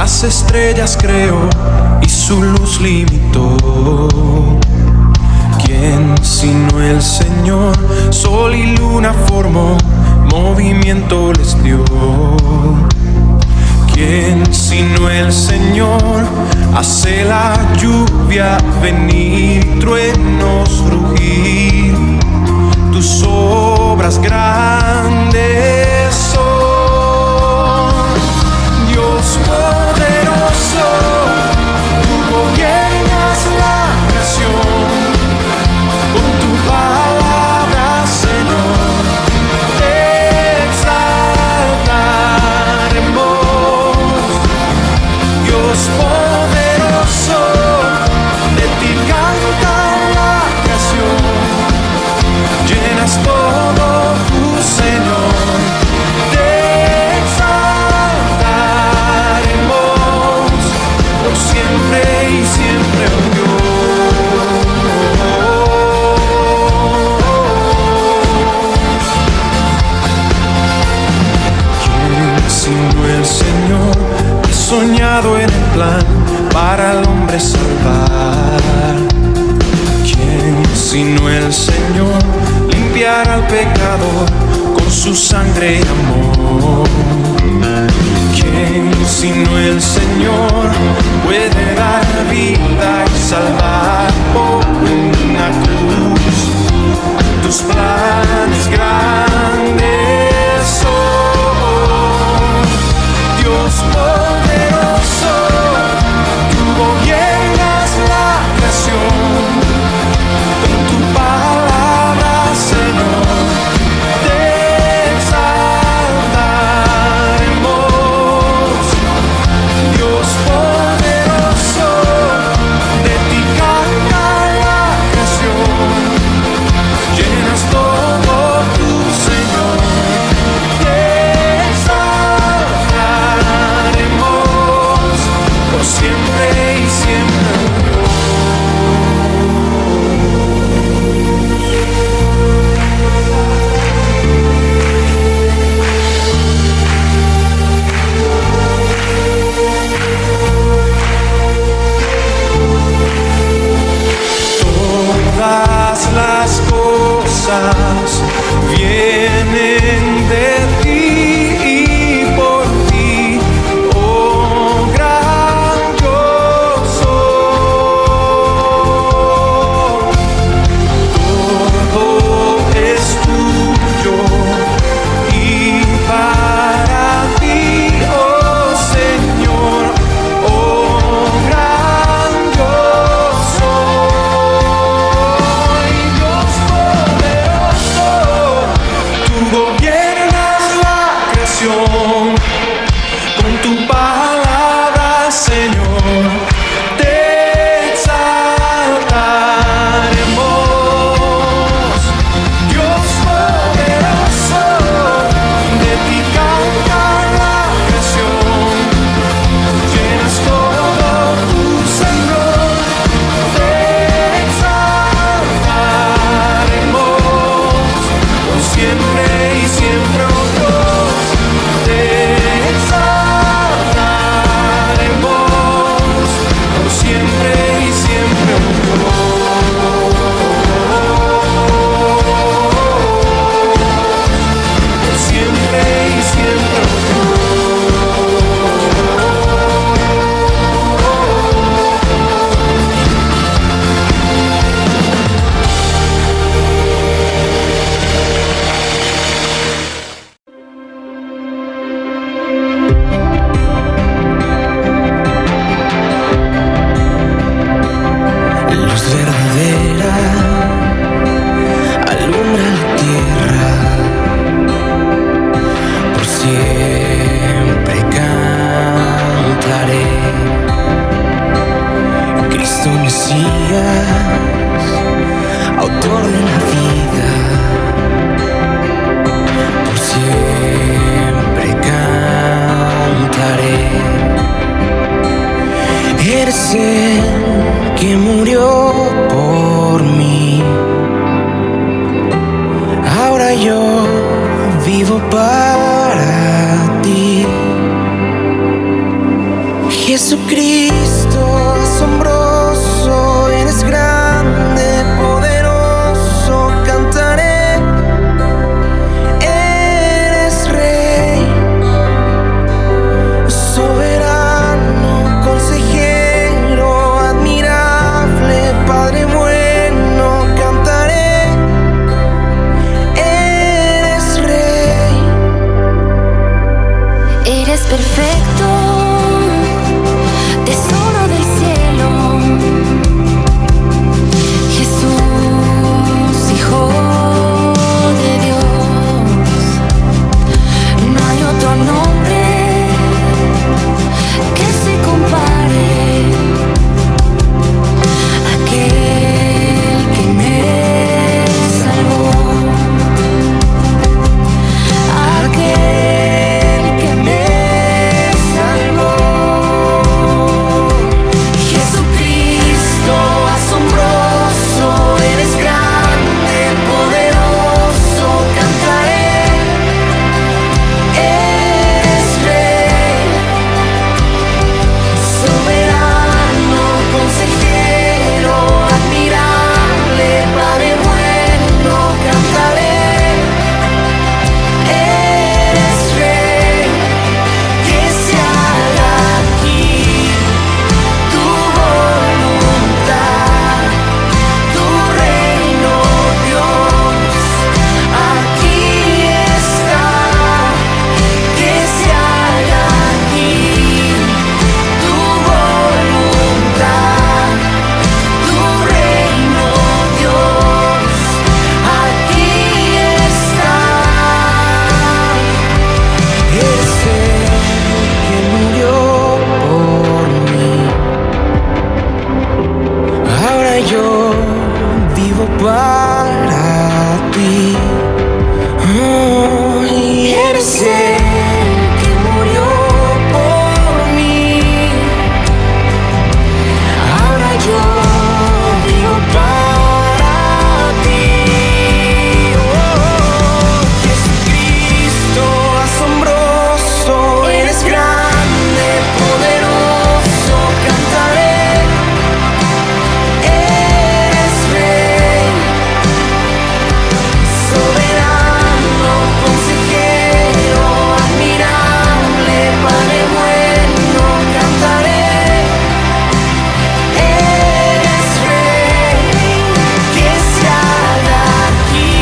las estrellas creó y su luz limitó. ¿Quién sino el Señor? Sol y luna formó, movimiento les dio. ¿Quién sino el Señor? Hace la lluvia venir, truenos rugir. Tus obras grandes son, Dios poderoso. Tú gobiernas la creación, con tu palabra, Señor, te exaltaremos. Dios poderoso, de ti canta la creación. Llenas todo tu Señor, te exaltaremos por siempre y siempre, oh Dios. ¿Quién sino el Señor ha soñado en el plan para el hombre salvar? ¿Quién sino el Señor limpiar al pecador con su sangre y amor? ¿Quién sino el Señor puede dar vida y salvar por una cruz? Tus planes grandes son, Dios poderoso. Tú gobiernas la creación, con tu palabra, Señor, te exaltaremos. Dios poderoso, de ti canta la creación. Llenas todo tu Señor, te exaltaremos por siempre y siempre, oh Dios. Todas las cosas vienen de ti y por ti, oh gran yo soy. Todo es tuyo y para ti, oh Señor, oh gran yo soy. Dios poderoso, tú gobiernas la creación, con tu palabra, Señor, te exaltaremos. Dios poderoso, de ti canta la creación. Llenas todo tu Señor, te exaltaremos por siempre y siempre, oh Dios. Te exaltaremos por siempre y siempre, oh Dios. Por siempre y siempre, oh Luz verdadera, alumbra la tierra, por siempre cantaré. Cristo Mesías, autor de la vida, por siempre cantaré. Eres el que murió por mí, ahora yo vivo para ti. yo vivo para ti. Y eres el que murió por mí. Ahora yo vivo para ti. Jesucristo asombroso, eres grande, poderoso, cantaré. Eres rey, soberano, consejero, admirable, Padre bueno, cantaré. Eres rey, que se haga aquí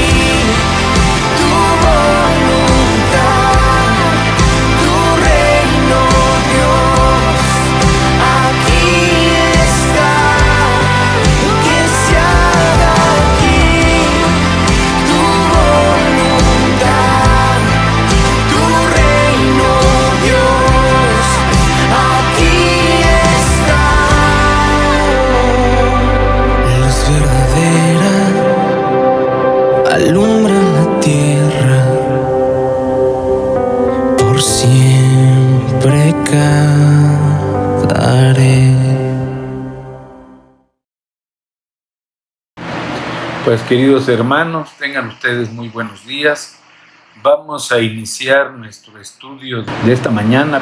tu voluntad, tu reino, Dios, aquí está. Que se haga aquí tu voluntad, tu reino, Dios, aquí está. Luz verdadera alumbra la tierra, por siempre cantaré. Pues queridos hermanos, tengan ustedes muy buenos días. Vamos a iniciar nuestro estudio de esta mañana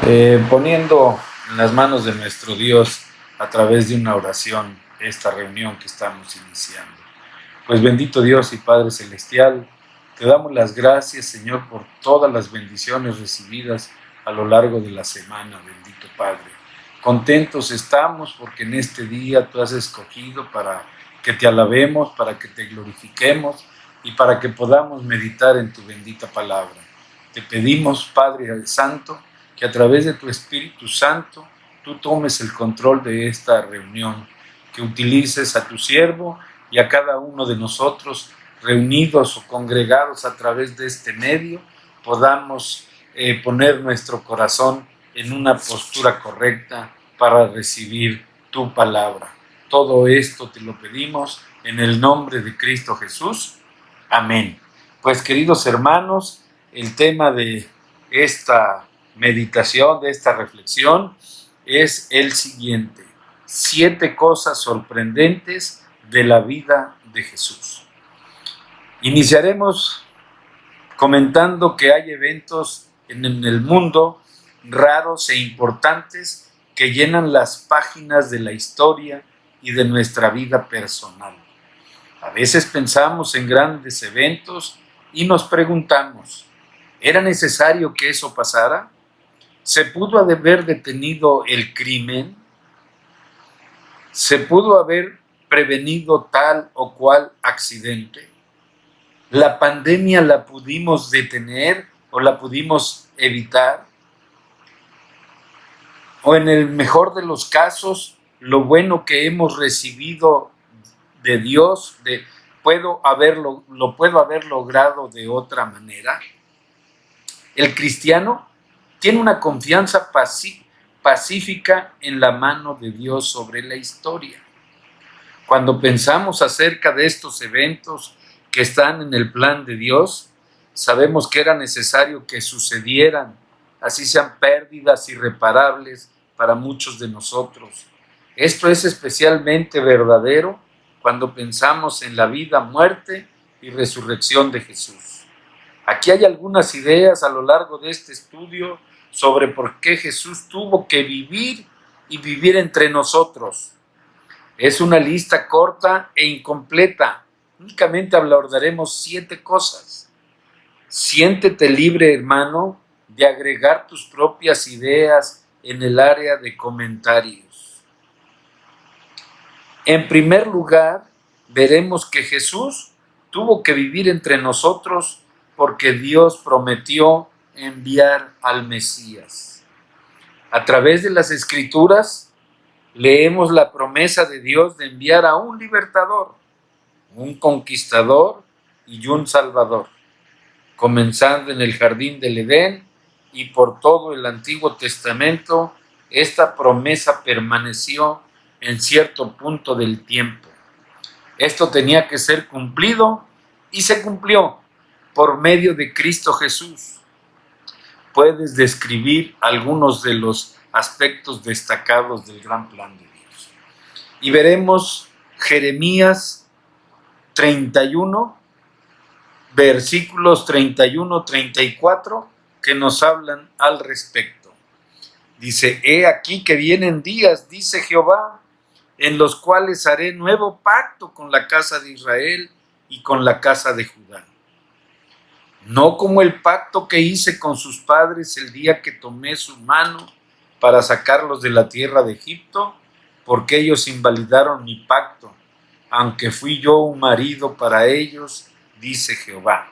poniendo en las manos de nuestro Dios a través de una oración esta reunión que estamos iniciando. Pues bendito Dios y Padre Celestial, te damos las gracias, Señor, por todas las bendiciones recibidas a lo largo de la semana, bendito Padre. Contentos estamos porque en este día tú has escogido para que te alabemos, para que te glorifiquemos y para que podamos meditar en tu bendita palabra. Te pedimos, Padre Santo, que a través de tu Espíritu Santo tú tomes el control de esta reunión, que utilices a tu siervo y a cada uno de nosotros reunidos o congregados a través de este medio, podamos poner nuestro corazón en una postura correcta para recibir tu palabra. Todo esto te lo pedimos en el nombre de Cristo Jesús. Amén. Pues queridos hermanos, el tema de esta meditación, de esta reflexión, es el siguiente: 7 cosas sorprendentes de la vida de Jesús. Iniciaremos comentando que hay eventos en el mundo raros e importantes que llenan las páginas de la historia y de nuestra vida personal. A veces pensamos en grandes eventos y nos preguntamos, ¿era necesario que eso pasara? ¿Se pudo haber detenido el crimen? ¿Se pudo haber prevenido tal o cual accidente? ¿La pandemia la pudimos detener o la pudimos evitar? O en el mejor de los casos, lo bueno que hemos recibido de Dios, lo puedo haber logrado de otra manera. El cristiano tiene una confianza pacífica en la mano de Dios sobre la historia. Cuando pensamos acerca de estos eventos que están en el plan de Dios, sabemos que era necesario que sucedieran, así sean pérdidas irreparables para muchos de nosotros. Esto es especialmente verdadero cuando pensamos en la vida, muerte y resurrección de Jesús. Aquí hay algunas ideas a lo largo de este estudio sobre por qué Jesús tuvo que vivir y vivir entre nosotros. Es una lista corta e incompleta. Únicamente abordaremos 7 cosas. Siéntete libre, hermano, de agregar tus propias ideas en el área de comentarios. En primer lugar, veremos que Jesús tuvo que vivir entre nosotros porque Dios prometió enviar al Mesías. A través de las Escrituras, leemos la promesa de Dios de enviar a un libertador, un conquistador y un salvador, comenzando en el jardín del Edén y por todo el Antiguo Testamento. Esta promesa permaneció en cierto punto del tiempo. Esto tenía que ser cumplido y se cumplió por medio de Cristo Jesús. Puedes describir algunos de los aspectos destacados del gran plan de Dios. Y veremos Jeremías 31, versículos 31-34, que nos hablan al respecto. Dice: he aquí que vienen días, dice Jehová, en los cuales haré nuevo pacto con la casa de Israel y con la casa de Judá. No como el pacto que hice con sus padres el día que tomé su mano para sacarlos de la tierra de Egipto, porque ellos invalidaron mi pacto, aunque fui yo un marido para ellos, dice Jehová.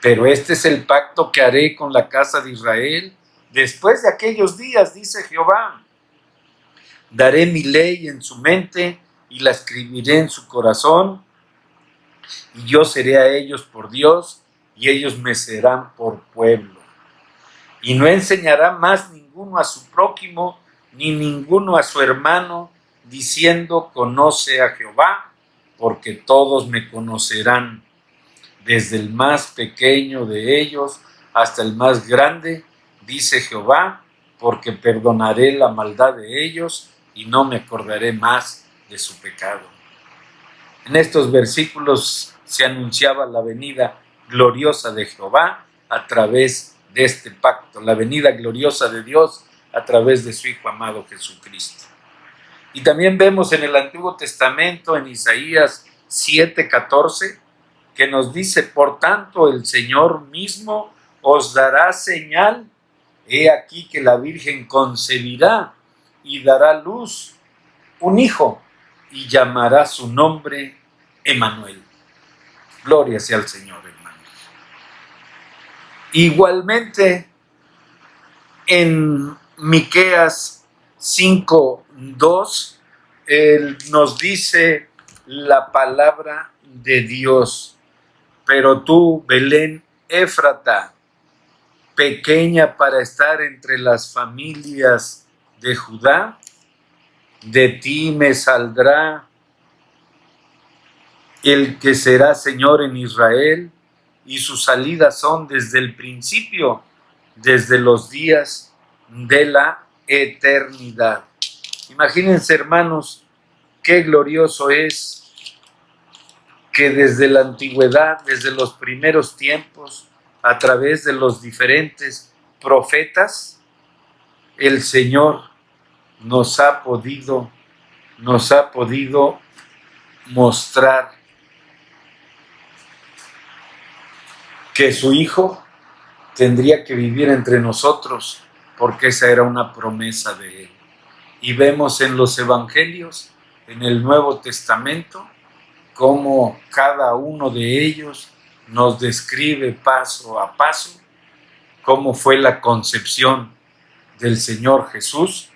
Pero este es el pacto que haré con la casa de Israel después de aquellos días, dice Jehová. Daré mi ley en su mente y la escribiré en su corazón, y yo seré a ellos por Dios, y ellos me serán por pueblo. Y no enseñará más ninguno a su prójimo, ni ninguno a su hermano, diciendo: conoce a Jehová, porque todos me conocerán, desde el más pequeño de ellos hasta el más grande, dice Jehová, porque perdonaré la maldad de ellos y no me acordaré más de su pecado. En estos versículos se anunciaba la venida gloriosa de Jehová a través de este pacto, la venida gloriosa de Dios a través de su Hijo amado Jesucristo. Y también vemos en el Antiguo Testamento, en Isaías 7:14, que nos dice: por tanto el Señor mismo os dará señal, he aquí que la Virgen concebirá y dará a luz un hijo, y llamará su nombre Emmanuel. Gloria sea al Señor, hermanos. Igualmente, en Miqueas 5:2, nos dice la palabra de Dios: pero tú, Belén Éfrata, pequeña para estar entre las familias de Judá, de ti me saldrá el que será Señor en Israel, y sus salidas son desde el principio, desde los días de la eternidad. Imagínense, hermanos, qué glorioso es que desde la antigüedad, desde los primeros tiempos, a través de los diferentes profetas, el Señor nos ha podido mostrar que su Hijo tendría que vivir entre nosotros, porque esa era una promesa de Él. Y vemos en los Evangelios, en el Nuevo Testamento, cómo cada uno de ellos nos describe paso a paso cómo fue la concepción del Señor Jesús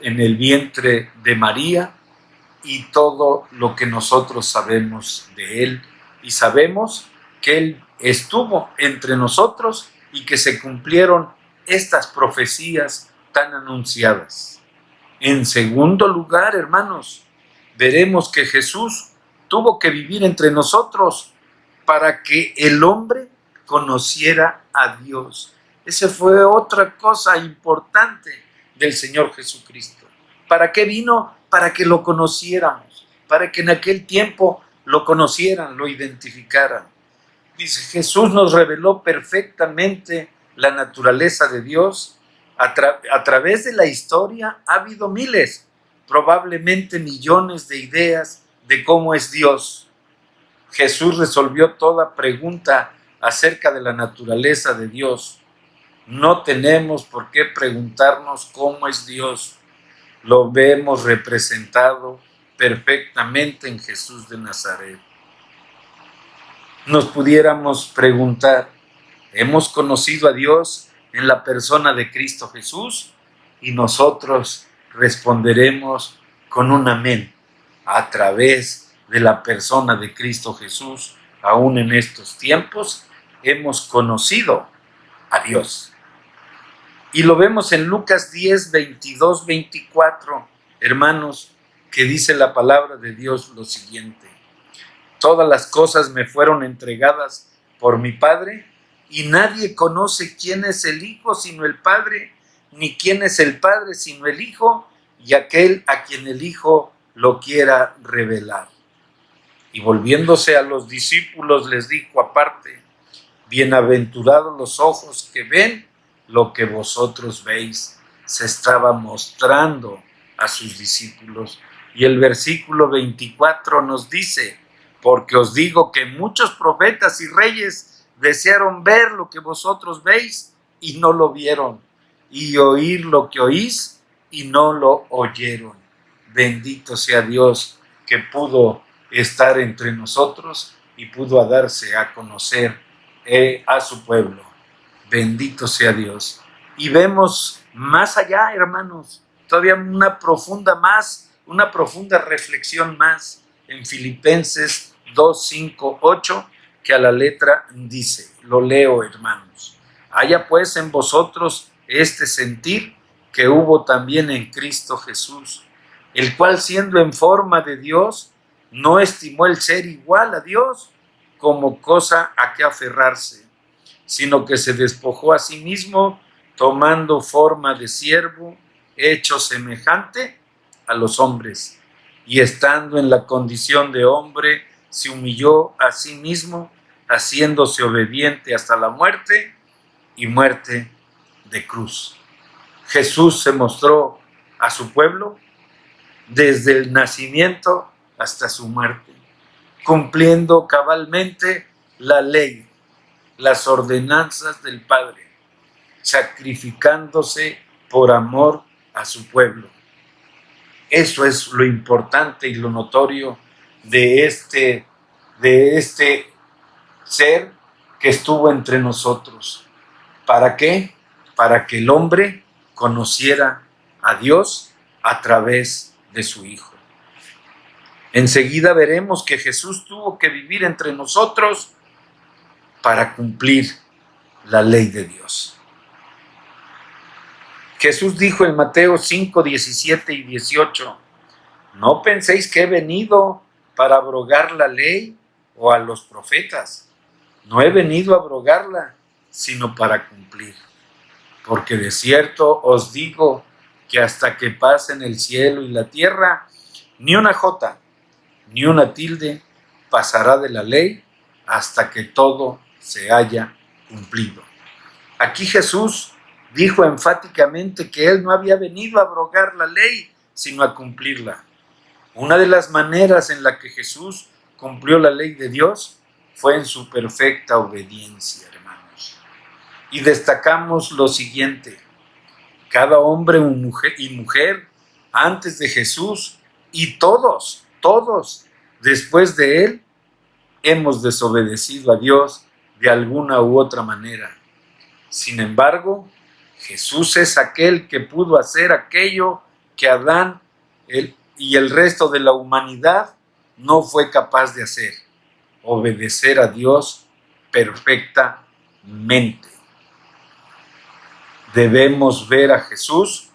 en el vientre de María, y todo lo que nosotros sabemos de Él, y sabemos que Él estuvo entre nosotros y que se cumplieron estas profecías tan anunciadas. En segundo lugar, hermanos, veremos que Jesús tuvo que vivir entre nosotros para que el hombre conociera a Dios. Esa fue otra cosa importante del Señor Jesucristo. ¿Para qué vino? Para que lo conociéramos, para que en aquel tiempo lo conocieran, lo identificaran. Dice, Jesús nos reveló perfectamente la naturaleza de Dios. A través de la historia ha habido miles, probablemente millones de ideas de cómo es Dios. Jesús resolvió toda pregunta acerca de la naturaleza de Dios. No tenemos por qué preguntarnos cómo es Dios. Lo vemos representado perfectamente en Jesús de Nazaret. Nos pudiéramos preguntar, ¿hemos conocido a Dios en la persona de Cristo Jesús? Y nosotros responderemos con un amén. A través de la persona de Cristo Jesús, aún en estos tiempos, hemos conocido a Dios. Y lo vemos en Lucas 10, 22, 24, hermanos, que dice la palabra de Dios lo siguiente: todas las cosas me fueron entregadas por mi Padre, y nadie conoce quién es el Hijo sino el Padre, ni quién es el Padre sino el Hijo, y aquel a quien el Hijo lo quiera revelar. Y volviéndose a los discípulos les dijo aparte: bienaventurados los ojos que ven lo que vosotros veis. Se estaba mostrando a sus discípulos. Y el versículo 24 nos dice: porque os digo que muchos profetas y reyes desearon ver lo que vosotros veis y no lo vieron, y oír lo que oís y no lo oyeron. Bendito sea Dios que pudo estar entre nosotros y pudo darse a conocer a su pueblo. Bendito sea Dios. Y vemos más allá, hermanos, todavía una profunda reflexión más en Filipenses 2, 5, 8, que a la letra dice, lo leo, hermanos: haya pues en vosotros este sentir que hubo también en Cristo Jesús, el cual siendo en forma de Dios, no estimó el ser igual a Dios como cosa a que aferrarse, sino que se despojó a sí mismo, tomando forma de siervo, hecho semejante a los hombres, y estando en la condición de hombre, se humilló a sí mismo, haciéndose obediente hasta la muerte, y muerte de cruz. Jesús se mostró a su pueblo desde el nacimiento hasta su muerte, cumpliendo cabalmente la ley, las ordenanzas del Padre, sacrificándose por amor a su pueblo. Eso es lo importante y lo notorio de este ser que estuvo entre nosotros. ¿Para qué? Para que el hombre conociera a Dios a través de su Hijo. Enseguida veremos que Jesús tuvo que vivir entre nosotros para cumplir la ley de Dios. Jesús dijo en Mateo 5, 17 y 18: no penséis que he venido para abrogar la ley o a los profetas. No he venido a abrogarla, sino para cumplir. Porque de cierto os digo que hasta que pasen el cielo y la tierra, ni una jota, ni una tilde pasará de la ley hasta que todo se haya cumplido. Aquí Jesús dijo enfáticamente que Él no había venido a abrogar la ley, sino a cumplirla. Una de las maneras en la que Jesús cumplió la ley de Dios fue en su perfecta obediencia, hermanos. Y destacamos lo siguiente: cada hombre y mujer antes de Jesús y todos después de Él hemos desobedecido a Dios de alguna u otra manera. Sin embargo, Jesús es aquel que pudo hacer aquello que Adán y el resto de la humanidad no fue capaz de hacer: obedecer a Dios perfectamente. Debemos ver a Jesús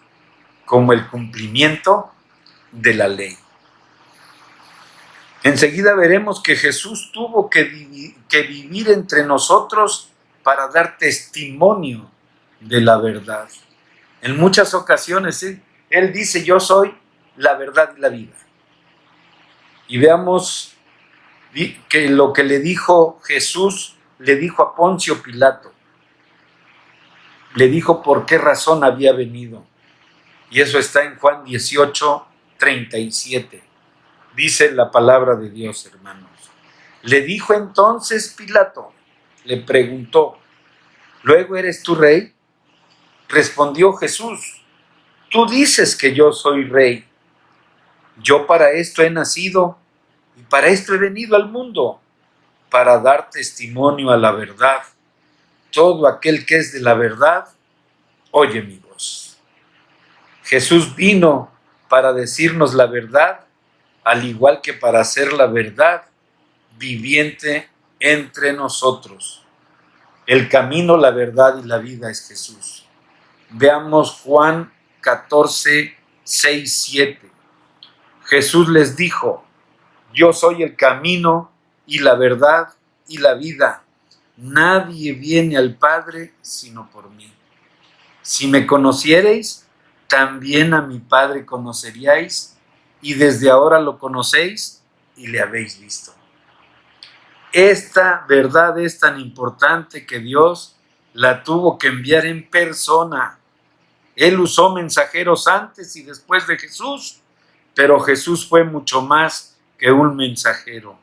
como el cumplimiento de la ley. Enseguida veremos que Jesús tuvo que vivir entre nosotros para dar testimonio de la verdad. En muchas ocasiones Él dice: yo soy la verdad y la vida. Y veamos que lo que le dijo Jesús, le dijo a Poncio Pilato. Le dijo por qué razón había venido. Y eso está en Juan 18, 37. Dice la palabra de Dios, hermanos. Le dijo entonces Pilato, le preguntó: ¿luego eres tú rey? Respondió Jesús: tú dices que yo soy rey. Yo para esto he nacido y para esto he venido al mundo, para dar testimonio a la verdad. Todo aquel que es de la verdad, oye mi voz. Jesús vino para decirnos la verdad, al igual que para hacer la verdad viviente entre nosotros. El camino, la verdad y la vida es Jesús. Veamos Juan 14, 6, 7. Jesús les dijo: yo soy el camino y la verdad y la vida. Nadie viene al Padre sino por mí. Si me conociereis, también a mi Padre conoceríais, y desde ahora lo conocéis y le habéis visto. Esta verdad es tan importante que Dios la tuvo que enviar en persona. Él usó mensajeros antes y después de Jesús, pero Jesús fue mucho más que un mensajero.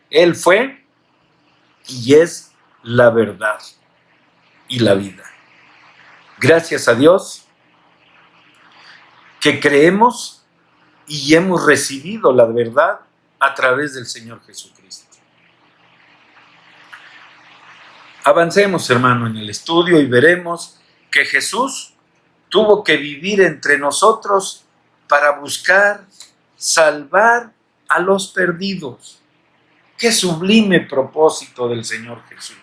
Él fue y es la verdad y la vida. Gracias a Dios que creemos y hemos recibido la verdad a través del Señor Jesucristo. Avancemos, hermano, en el estudio y veremos que Jesús tuvo que vivir entre nosotros para buscar salvar a los perdidos. Qué sublime propósito del Señor Jesús.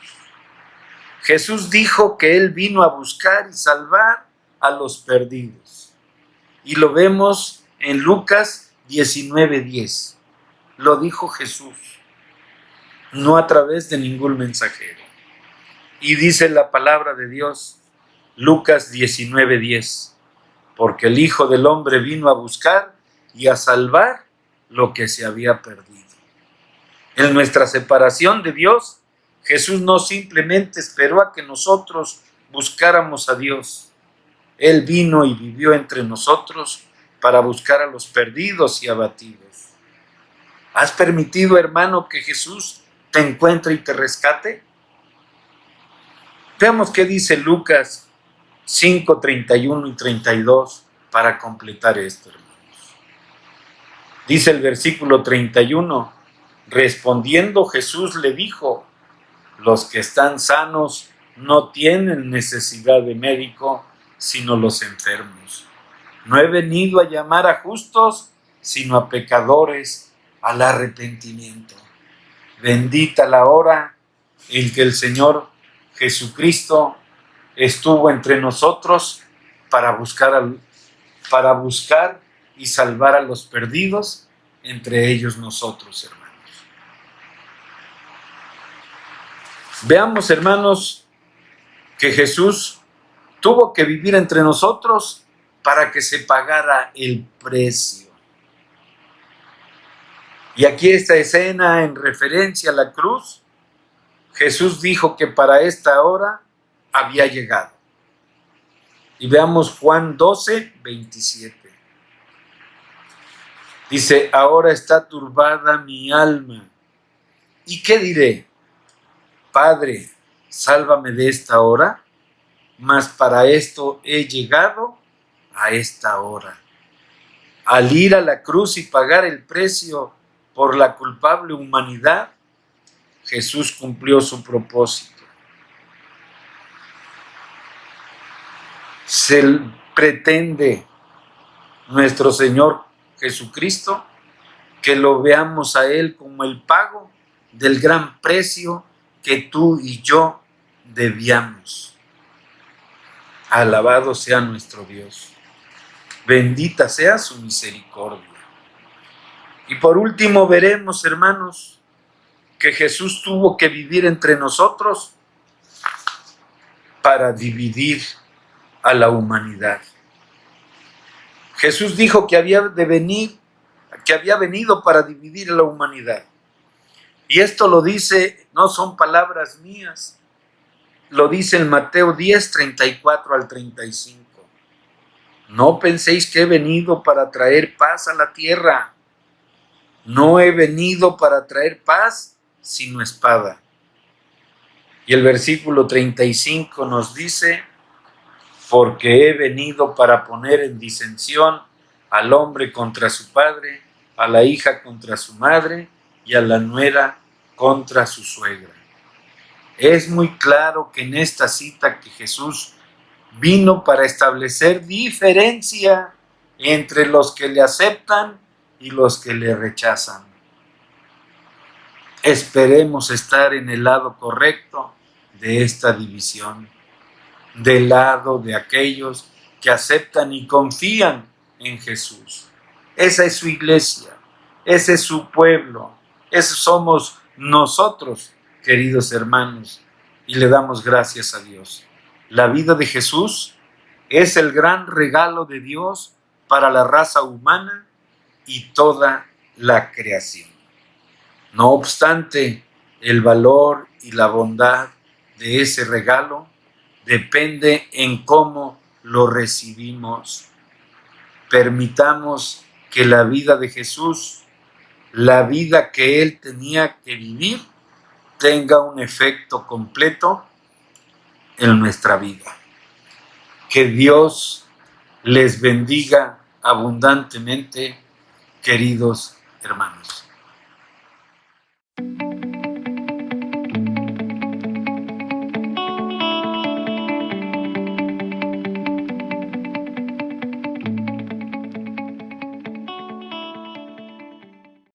Jesús dijo que Él vino a buscar y salvar a los perdidos. Y lo vemos en Lucas 19:10. Lo dijo Jesús, no a través de ningún mensajero. Y dice la palabra de Dios, Lucas 19:10, porque el Hijo del Hombre vino a buscar y a salvar lo que se había perdido. En nuestra separación de Dios, Jesús no simplemente esperó a que nosotros buscáramos a Dios. Él vino y vivió entre nosotros para buscar a los perdidos y abatidos. ¿Has permitido, hermano, que Jesús te encuentre y te rescate? Veamos qué dice Lucas 5, 31 y 32 para completar esto, hermanos. Dice el versículo 31, respondiendo Jesús le dijo: los que están sanos no tienen necesidad de médico, sino los enfermos. No he venido a llamar a justos, sino a pecadores al arrepentimiento. Bendita la hora en que el Señor Jesucristo estuvo entre nosotros para buscar y salvar a los perdidos, entre ellos nosotros, hermanos. Veamos, hermanos, que Jesús tuvo que vivir entre nosotros para que se pagara el precio. Y aquí esta escena en referencia a la cruz, Jesús dijo que para esta hora había llegado. Y veamos Juan 12, 27. Dice: ahora está turbada mi alma. ¿Y qué diré? Padre, sálvame de esta hora, mas para esto he llegado a esta hora. Al ir a la cruz y pagar el precio por la culpable humanidad, Jesús cumplió su propósito. Se pretende nuestro Señor Jesucristo que lo veamos a Él como el pago del gran precio que tú y yo debíamos. Alabado sea nuestro Dios. Bendita sea su misericordia. Y por último veremos, hermanos, que Jesús tuvo que vivir entre nosotros para dividir a la humanidad. Jesús dijo que había venido para dividir a la humanidad. Y esto lo dice, no son palabras mías, lo dice en Mateo 10, 34 al 35. No penséis que he venido para traer paz a la tierra. No he venido para traer paz, sino espada. Y el versículo 35 nos dice: porque he venido para poner en disensión al hombre contra su padre, a la hija contra su madre y a la nuera contra su suegra. Es muy claro que en esta cita que Jesús vino para establecer diferencia entre los que le aceptan y los que le rechazan. Esperemos estar en el lado correcto de esta división, del lado de aquellos que aceptan y confían en Jesús. Esa es su iglesia. ese es su pueblo, esos somos nosotros, queridos hermanos, y le damos gracias a Dios. La vida de Jesús es el gran regalo de Dios para la raza humana y toda la creación. No obstante, el valor y la bondad de ese regalo depende en cómo lo recibimos. Permitamos que la vida de Jesús, la vida que Él tenía que vivir, tenga un efecto completo en nuestra vida. Que Dios les bendiga abundantemente, queridos hermanos.